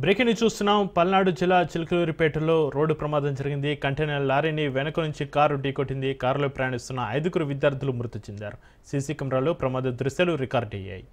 Breaking news చూస్తున్నాం. పల్నాడు జిల్లా చిలకలూరిపేటలో road ప్రమాదం జరిగింది. కంటైనర్ లారీని వెనుక నుంచి కారు ఢీకొట్టింది. కారులో ప్రయాణిస్తున్న 5 విద్యార్థులు మృతి చెందారు. సీసీ కెమెరాలో ప్రమాద దృశ్యాలు రికార్డ్ అయ్యాయి.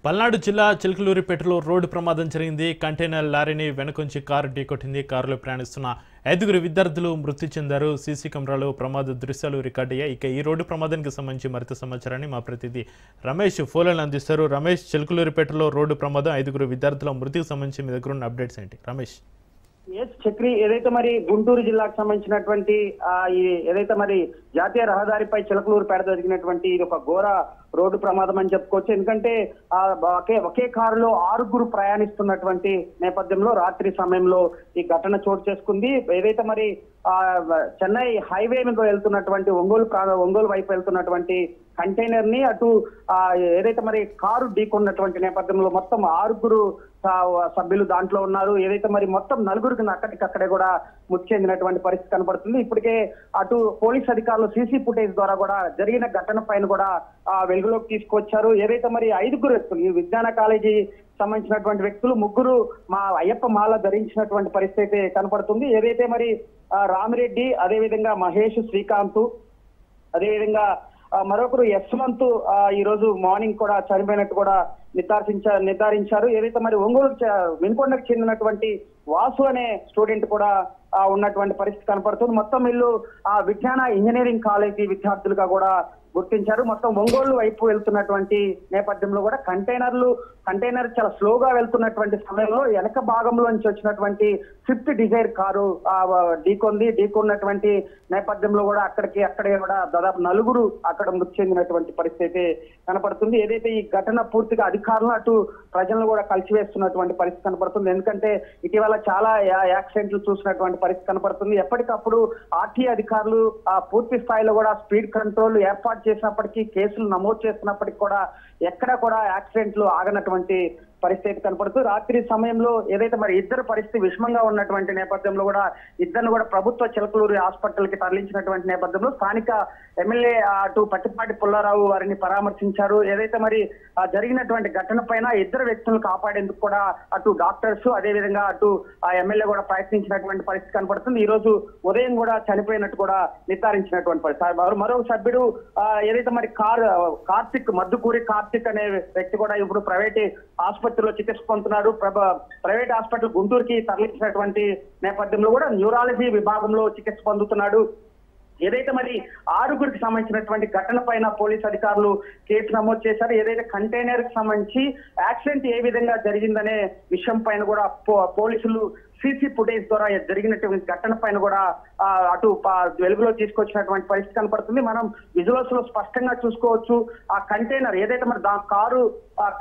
పల్నాడు జిల్లా చిలకలూరిపేటలో రోడ్డు ప్రమాదం జరిగింది. కంటైనర్ లారీని వెనుకొంచి కారు ఢీకొట్టింది. కారులో ప్రయాణిస్తున్న 5 విద్యార్థులు మృతి చెందారు. సీసీ కెమెరాలో ప్రమాద దృశ్యాలు రికార్డ్ అయ్యాయి. ఇక ఈ రోడ్డు ప్రమాదానికి సంబంధించి మరింత సమాచారాన్ని మా ప్రతినిధి రమేష్ ఫోన్లను అందిస్తారు. రమేష్, చిలకలూరిపేటలో రోడ్డు ప్రమాదం 5 విద్యార్థుల మృతికి సంబంధించి మీ దగ్గర ఉన్న అప్డేట్స్ ఏంటి? రమేష్. చక్రి, ఏదైతే మరి గుంటూరు జిల్లాకు సంబంధించినటువంటి ఏదైతే మరి జాతీయ రహదారిపై చిలకలూరుపేట జరిగినటువంటి ఇది ఒక ఘోర రోడ్డు ప్రమాదం అని చెప్పుకోవచ్చు. ఎందుకంటే ఒకే కారులో 6 ప్రయాణిస్తున్నటువంటి నేపథ్యంలో రాత్రి సమయంలో ఈ ఘటన చోటు చేసుకుంది. ఏదైతే మరి చెన్నై హైవే మీద వెళ్తున్నటువంటి ఒంగోలు వైపు వెళ్తున్నటువంటి కంటైనర్ ని అటు ఏదైతే మరి కారు ఢీకొన్నటువంటి నేపథ్యంలో మొత్తం 6 సభ్యులు దాంట్లో ఉన్నారు. ఏదైతే మరి మొత్తం 4 అక్కడికక్కడే కూడా మృతి చెందినటువంటి పరిస్థితి కనపడుతుంది. ఇప్పటికే అటు పోలీస్ అధికారులు సీసీ ఫుటేజ్ ద్వారా కూడా జరిగిన ఘటన పైన కూడా వెలుగులోకి తీసుకొచ్చారు. ఏదైతే మరి 5 వ్యక్తులు ఈ విజ్ఞాన కాలేజీ సంబంధించినటువంటి వ్యక్తులు 3 మా అయ్యప్ప మాల ధరించినటువంటి పరిస్థితి కనపడుతుంది. ఏదైతే మరి రామిరెడ్డి, అదేవిధంగా మహేష్, శ్రీకాంత్, అదేవిధంగా మరొకరు యశ్వంత్ ఈ రోజు మార్నింగ్ కూడా చనిపోయినట్టు కూడా నిర్ధారించారు. ఏదైతే మరి వినుకొండకు చెందినటువంటి వాసు అనే స్టూడెంట్ కూడా ఉన్నటువంటి పరిస్థితి కనపడుతుంది. మొత్తం వీళ్ళు విజ్ఞాన ఇంజనీరింగ్ కాలేజీ విద్యార్థులుగా కూడా గుర్తించారు. మొత్తం ఒంగోలు వైపు వెళ్తున్నటువంటి నేపథ్యంలో కూడా కంటైనర్ చాలా స్లోగా వెళ్తున్నటువంటి సమయంలో వెనక భాగంలోంచి వచ్చినటువంటి స్విఫ్ట్ డిజైర్ కారు ఢీకొన్నటువంటి నేపథ్యంలో కూడా అక్కడే కూడా దాదాపు 4 అక్కడ మృతి చెందినటువంటి పరిస్థితి కనపడుతుంది. ఏదైతే ఈ ఘటన పూర్తిగా అధికారులు అటు ప్రజలను కూడా కలిసివేస్తున్నటువంటి పరిస్థితి కనపడుతుంది. ఎందుకంటే ఇటీవల చాలా యాక్సిడెంట్లు చూసినటువంటి పరిస్థితి కనపడుతుంది. ఎప్పటికప్పుడు ఆర్టీఏ అధికారులు పూర్తి స్థాయిలో కూడా స్పీడ్ కంట్రోల్ ఏర్పాటు చేసినప్పటికీ, కేసులు నమోదు చేసినప్పటికీ కూడా ఎక్కడ కూడా యాక్సిడెంట్లు ఆగనటువంటి పరిస్థితి కనపడుతుంది. రాత్రి సమయంలో ఏదైతే మరి 2 పరిస్థితి విషమంగా ఉన్నటువంటి నేపథ్యంలో కూడా 2 కూడా ప్రభుత్వ చిలకలూరు హాస్పిటల్ కి తరలించినటువంటి నేపథ్యంలో స్థానిక ఎమ్మెల్యే అటు పట్టిపాటి పుల్లారావు వారిని పరామర్శించారు. ఏదైతే మరి జరిగినటువంటి ఘటన పైన 2 వ్యక్తులను కాపాడేందుకు కూడా అటు డాక్టర్స్ అదేవిధంగా అటు ఎమ్మెల్యే కూడా ప్రయత్నించినటువంటి పరిస్థితి కనపడుతుంది. ఈ రోజు ఉదయం కూడా చనిపోయినట్టు కూడా నిర్ధారించినటువంటి పరిస్థితి. మరొక సభ్యుడు ఏదైతే మరి మద్దుకూరి కార్తిక్ అనే వ్యక్తి కూడా ఇప్పుడు ప్రైవేట్ ఆసుపత్రిలో చికిత్స పొందుతున్నాడు. ప్రైవేట్ హాస్పిటల్ గుంటూరుకి తరలించినటువంటి నేపథ్యంలో కూడా న్యూరాలజీ విభాగంలో చికిత్స పొందుతున్నాడు. ఏదైతే మరి 6 సంబంధించినటువంటి ఘటన పైన పోలీస్ అధికారులు కేసు నమోదు చేశారు. ఏదైతే కంటైనర్ కి సంబంధించి యాక్సిడెంట్ ఏ విధంగా జరిగిందనే విషయం పైన కూడా పోలీసులు సీసీ ఫుటేజ్ ద్వారా జరిగినటువంటి ఘటన పైన కూడా అటు వెలుగులో తీసుకొచ్చినటువంటి పరిస్థితి కనపడుతుంది. మనం విజువల్స్ లో స్పష్టంగా చూసుకోవచ్చు. ఆ కంటైనర్ ఏదైతే మరి కారు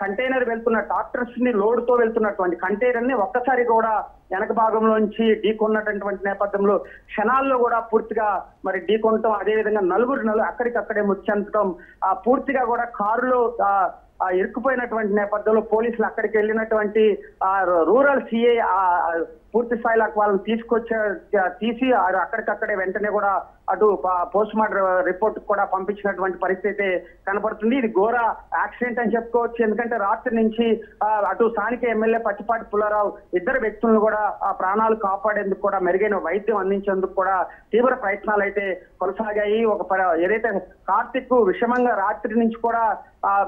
కంటైనర్ వెళ్తున్న డాక్టర్స్ ని లోడ్ తో వెళ్తున్నటువంటి కంటైనర్ ని ఒక్కసారి కూడా వెనక భాగంలోంచి ఢీకొన్నటువంటి నేపథ్యంలో క్షణాల్లో కూడా పూర్తిగా మరి ఢీకొనటం, అదేవిధంగా 4 అక్కడికక్కడే మృతి చెందటం, పూర్తిగా కూడా కారులో ఇరుక్కుపోయినటువంటి నేపథ్యంలో పోలీసులు అక్కడికి వెళ్ళినటువంటి రూరల్ సిఐ పూర్తి స్థాయిలో వాళ్ళని తీసి అక్కడికక్కడే వెంటనే కూడా అటు పోస్ట్ మార్టం రిపోర్ట్ కూడా పంపించినటువంటి పరిస్థితి కనపడుతుంది. ఇది ఘోర యాక్సిడెంట్ అని చెప్పుకోవచ్చు. ఎందుకంటే రాత్రి నుంచి అటు స్థానిక ఎమ్మెల్యే పట్టిపాటి పుల్లారావు 2 వ్యక్తులను కూడా ప్రాణాలు కాపాడేందుకు కూడా మెరుగైన వైద్యం అందించేందుకు కూడా తీవ్ర ప్రయత్నాలు అయితే కొనసాగాయి. ఏదైతే కార్తిక్ విషమంగా రాత్రి నుంచి కూడా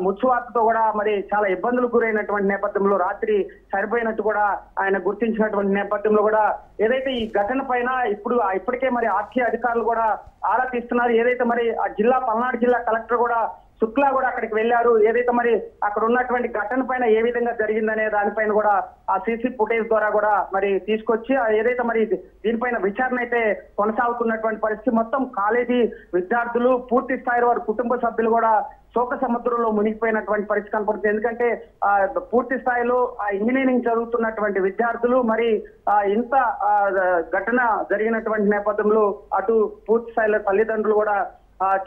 ముచ్చువార్తతో కూడా మరి చాలా ఇబ్బందులు గురైనటువంటి నేపథ్యంలో రాత్రి సరిపోయినట్టు కూడా ఆయన గుర్తించినటువంటి నేపథ్యంలో కూడా ఏదైతే ఈ ఘటన పైన ఇప్పటికే మరి ఆర్టీఏ అధికారులు కూడా ఆరా తీస్తున్నారు. ఏదైతే మరి పల్నాడు జిల్లా కలెక్టర్ కూడా శుక్లా కూడా అక్కడికి వెళ్లారు. ఏదైతే మరి అక్కడ ఉన్నటువంటి ఘటన పైన ఏ విధంగా జరిగిందనే దానిపైన కూడా ఆ సీసీ ఫుటేజ్ ద్వారా కూడా మరి తీసుకొచ్చి ఏదైతే మరి దీనిపైన విచారణ అయితే కొనసాగుతున్నటువంటి పరిస్థితి. మొత్తం కాలేజీ విద్యార్థులు పూర్తి స్థాయిలో వారి కుటుంబ సభ్యులు కూడా శోక సముద్రంలో మునిగిపోయినటువంటి పరిస్థితి కనపడుతుంది. ఎందుకంటే పూర్తి స్థాయిలో ఇంజనీరింగ్ చదువుతున్నటువంటి విద్యార్థులు మరి ఇంత ఘటన జరిగినటువంటి నేపథ్యంలో అటు పూర్తి స్థాయిలో తల్లిదండ్రులు కూడా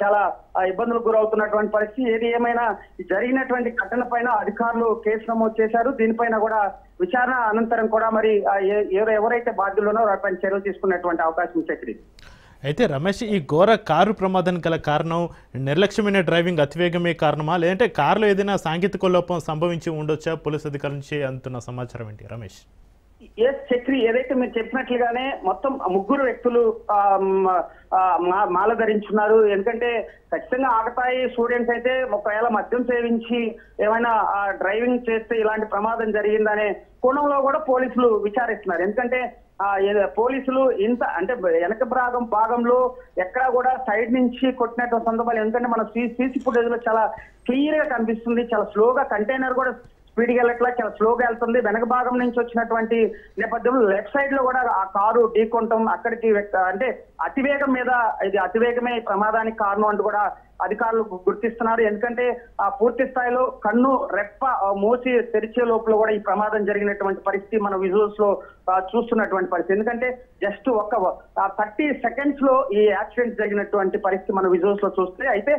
చాలా ఇబ్బందులకు గురవుతున్నటువంటి పరిస్థితి. ఏది ఏమైనా జరిగినటువంటి ఘటన పైన అధికారులు కేసు నమోదు చేశారు. దీనిపైన కూడా విచారణ అనంతరం కూడా మరి ఎవరైతే బాధ్యులున్నారో వారిపైన చర్యలు తీసుకునేటువంటి అవకాశం చక్రి. అయితే రమేష్, ఈ ఘోర కారు ప్రమాదానికి గల కారణం నిర్లక్ష్యమైన డ్రైవింగ్, అతివేగమే కారణమా, లేదంటే కారులో ఏదైనా సాంకేతిక లోపం సంభవించి ఉండొచ్చా? పోలీసు అధికారుల నుంచి అందుతున్న సమాచారం ఏంటి రమేష్? ఎస్ చక్రి, ఏదైతే మీరు చెప్పినట్లుగానే మొత్తం ముగ్గురు వ్యక్తులు మాల ధరించున్నారు. ఎందుకంటే ఖచ్చితంగా ఆకతాయి స్టూడెంట్స్ అయితే ఒకవేళ మద్యం సేవించి ఏమైనా డ్రైవింగ్ చేస్తే ఇలాంటి ప్రమాదం జరిగిందనే కోణంలో కూడా పోలీసులు విచారిస్తున్నారు. ఎందుకంటే పోలీసులు ఇంత అంటే వెనక భాగంలో ఎక్కడా కూడా సైడ్ నుంచి కొట్టినటువంటి సందర్భాలు, ఎందుకంటే మన సీసీ ఫుటేజ్ లో చాలా క్లియర్ గా కనిపిస్తుంది. చాలా స్లోగా కంటైనర్ కూడా స్పీడ్ గా వెళ్ళట్లా, చాలా స్లోగా వెళ్తుంది. వెనక భాగం నుంచి వచ్చినటువంటి నేపథ్యంలో లెఫ్ట్ సైడ్ లో కూడా ఆ కారు ఢీకొనటం, అక్కడికి అంటే అతివేగం మీద ఇది అతివేగమే ప్రమాదానికి కారణం అంటూ కూడా అధికారులు గుర్తిస్తున్నారు. ఎందుకంటే పూర్తి స్థాయిలో కన్ను రెప్ప మూసి తెరిచే లోపల కూడా ఈ ప్రమాదం జరిగినటువంటి పరిస్థితి మన విజువల్స్ లో చూస్తున్నటువంటి పరిస్థితి. ఎందుకంటే జస్ట్ 30 సెకండ్స్ లో ఈ యాక్సిడెంట్ జరిగినటువంటి పరిస్థితి మన విజువల్స్ లో చూస్తే, అయితే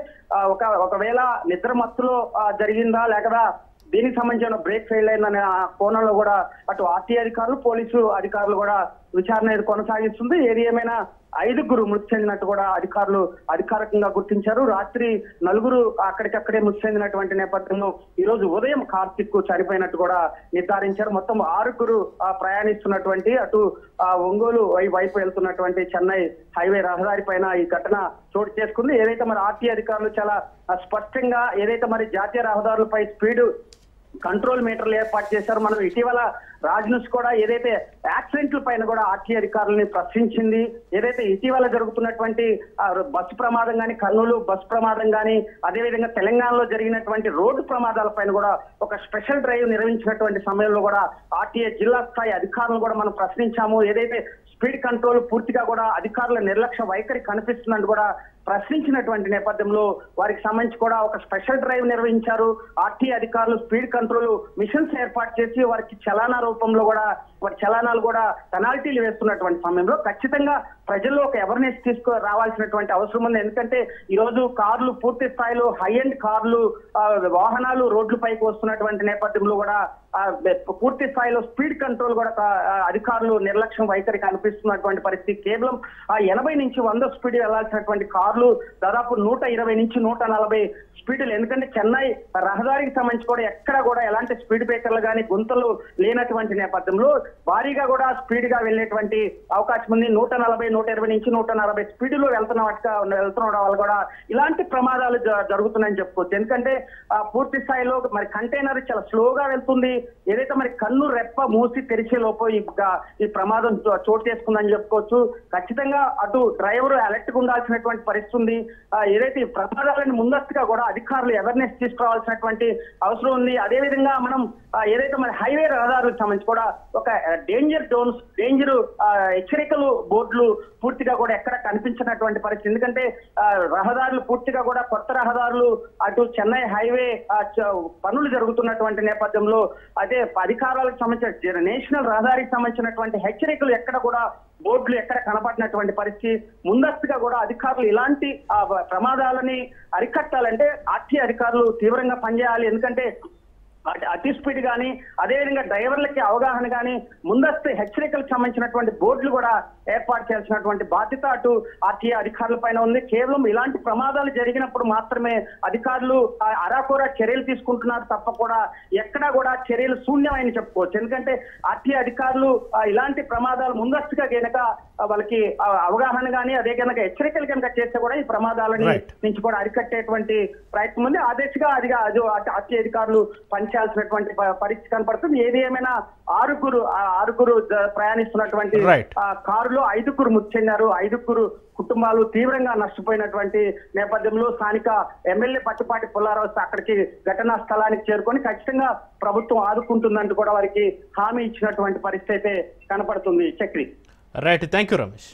ఒకవేళ నిద్ర మత్తులో జరిగిందా లేకదా దీనికి సంబంధించిన బ్రేక్ ఫెయిల్ అయిందనే కోణంలో కూడా అటు ఆర్టీ అధికారులు పోలీసు అధికారులు కూడా విచారణ కొనసాగిస్తుంది. ఏది ఏమైనా 5గురు మృతి చెందినట్టు కూడా అధికారులు అధికారికంగా గుర్తించారు. రాత్రి 4 అక్కడికక్కడే మృతి చెందినటువంటి నేపథ్యంలో ఈ రోజు ఉదయం కార్తిక్ చనిపోయినట్టు కూడా నిర్ధారించారు. మొత్తం 6గురు ప్రయాణిస్తున్నటువంటి అటు ఒంగోలు వైపు వెళ్తున్నటువంటి చెన్నై హైవే రహదారి పైన ఈ ఘటన చోటు చేసుకుంది. ఏదైతే మరి ఆర్టీ అధికారులు చాలా స్పష్టంగా ఏదైతే మరి జాతీయ రహదారులపై స్పీడ్ కంట్రోల్ మీటర్లు ఏర్పాటు చేశారు. మనం ఇటీవల రాజ్ న్యూస్ కూడా ఏదైతే యాక్సిడెంట్ల పైన కూడా ఆర్టీ అధికారులని ప్రశ్నించింది. ఏదైతే ఇటీవల జరుగుతున్నటువంటి బస్సు ప్రమాదం కానీ, కర్నూలు బస్సు ప్రమాదం కానీ, అదేవిధంగా తెలంగాణలో జరిగినటువంటి రోడ్డు ప్రమాదాల పైన కూడా ఒక స్పెషల్ డ్రైవ్ నిర్వహించినటువంటి సమయంలో కూడా ఆర్టీఏ జిల్లా స్థాయి అధికారులను కూడా మనం ప్రశ్నించాము. ఏదైతే స్పీడ్ కంట్రోల్ పూర్తిగా కూడా అధికారుల నిర్లక్ష్య వైఖరి కనిపిస్తుందని కూడా ప్రశ్నించినటువంటి నేపథ్యంలో వారికి సంబంధించి కూడా ఒక స్పెషల్ డ్రైవ్ నిర్వహించారు. ఆర్టీ అధికారులు స్పీడ్ కంట్రోల్ మిషన్స్ ఏర్పాటు చేసి వారికి చలానా రూపంలో కూడా వారి చలానాలు కూడా పెనాల్టీలు వేస్తున్నటువంటి సమయంలో ఖచ్చితంగా ప్రజల్లో ఒక అవేర్నెస్ రావాల్సినటువంటి అవసరం ఉంది. ఎందుకంటే ఈ రోజు కార్లు పూర్తి స్థాయిలో హై ఎండ్ కార్లు వాహనాలు రోడ్లపైకి వస్తున్నటువంటి నేపథ్యంలో కూడా పూర్తి స్థాయిలో స్పీడ్ కంట్రోల్ కూడా అధికారులు నిర్లక్ష్యం వైఖరి కనిపిస్తున్నటువంటి పరిస్థితి. కేవలం 80 నుంచి 100 స్పీడ్ వెళ్లాల్సినటువంటి కార్లు దాదాపు 120 నుంచి 140 స్పీడ్లు. ఎందుకంటే చెన్నై రహదారికి సంబంధించి కూడా ఎక్కడ కూడా ఎలాంటి స్పీడ్ బ్రేకర్లు కానీ గుంతలు లేనటువంటి నేపథ్యంలో భారీగా కూడా స్పీడ్ గా వెళ్లేటువంటి అవకాశం ఉంది. 140, 120 నుంచి 140 స్పీడ్ లో వెళ్తున్న వాళ్ళు కూడా ఇలాంటి ప్రమాదాలు జరుగుతున్నాయని చెప్పుకోవచ్చు. ఎందుకంటే పూర్తి స్థాయిలో మరి కంటైనర్ చాలా స్లోగా వెళ్తుంది. ఏదైతే మరి కన్ను రెప్ప మూసి తెరిచే లోపు ఈ ప్రమాదం చోటు చేసుకుందని చెప్పుకోవచ్చు. ఖచ్చితంగా అటు డ్రైవర్ అలర్ట్ గా ఉండాల్సినటువంటి పరిస్థితి ఉంది. ఏదైతే ఈ ప్రమాదాలను ముందస్తుగా కూడా అధికారులు అవేర్నెస్ తీసుకురావాల్సినటువంటి అవసరం ఉంది. అదేవిధంగా మనం ఏదైతే మరి హైవే రహదారులకు సంబంధించి కూడా ఒక డేంజర్ జోన్స్, డేంజర్ హెచ్చరికలు బోర్డులు పూర్తిగా కూడా ఎక్కడ కనిపించినటువంటి పరిస్థితి. ఎందుకంటే రహదారులు పూర్తిగా కూడా కొత్త రహదారులు అటు చెన్నై హైవే పనులు జరుగుతున్నటువంటి నేపథ్యంలో అదే అధికారాలకు సంబంధించిన నేషనల్ రహదారికి సంబంధించినటువంటి హెచ్చరికలు ఎక్కడ కూడా బోర్డులు ఎక్కడ కనపడినటువంటి పరిస్థితి. ముందస్తుగా కూడా అధికారులు ఇలాంటి ప్రమాదాలని అరికట్టాలంటే ఆర్టీ అధికారులు తీవ్రంగా పనిచేయాలి. ఎందుకంటే అతి స్పీడ్ కానీ అదేవిధంగా డ్రైవర్లకి అవగాహన కానీ ముందస్తు హెచ్చరికలకు సంబంధించినటువంటి బోర్డులు కూడా ఏర్పాటు చేయాల్సినటువంటి బాధ్యత అటు ఆర్టీఏ అధికారుల పైన ఉంది. కేవలం ఇలాంటి ప్రమాదాలు జరిగినప్పుడు మాత్రమే అధికారులు అరాకొరా చర్యలు తీసుకుంటున్నారు తప్ప కూడా ఎక్కడా కూడా చర్యలు శూన్యమని చెప్పుకోవచ్చు. ఎందుకంటే ఆర్టీఏ అధికారులు ఇలాంటి ప్రమాదాలు ముందస్తుగా కనుక వాళ్ళకి అవగాహన కానీ అదే కనుక హెచ్చరికలు కనుక చేస్తే కూడా ఈ ప్రమాదాలని నుంచి కూడా అరికట్టేటువంటి ప్రయత్నం ఉంది. ఆ దిశగా ఆర్టీఏ అధికారులు పనిచేయాల్సినటువంటి పరిస్థితి కనపడుతుంది. ఏది ఏమైనా ఆరుగురు ప్రయాణిస్తున్నటువంటి కారులో 5గురు మృతి చెందారు. 5గురు కుటుంబాలు తీవ్రంగా నష్టపోయినటువంటి నేపథ్యంలో స్థానిక ఎమ్మెల్యే పట్టుపాటి పుల్లారావు అక్కడికి ఘటనా స్థలానికి చేరుకొని ఖచ్చితంగా ప్రభుత్వం ఆదుకుంటుందంటూ కూడా వారికి హామీ ఇచ్చినటువంటి పరిస్థితి అయితే కనపడుతుంది. Chakri. Right, thank you Ramesh.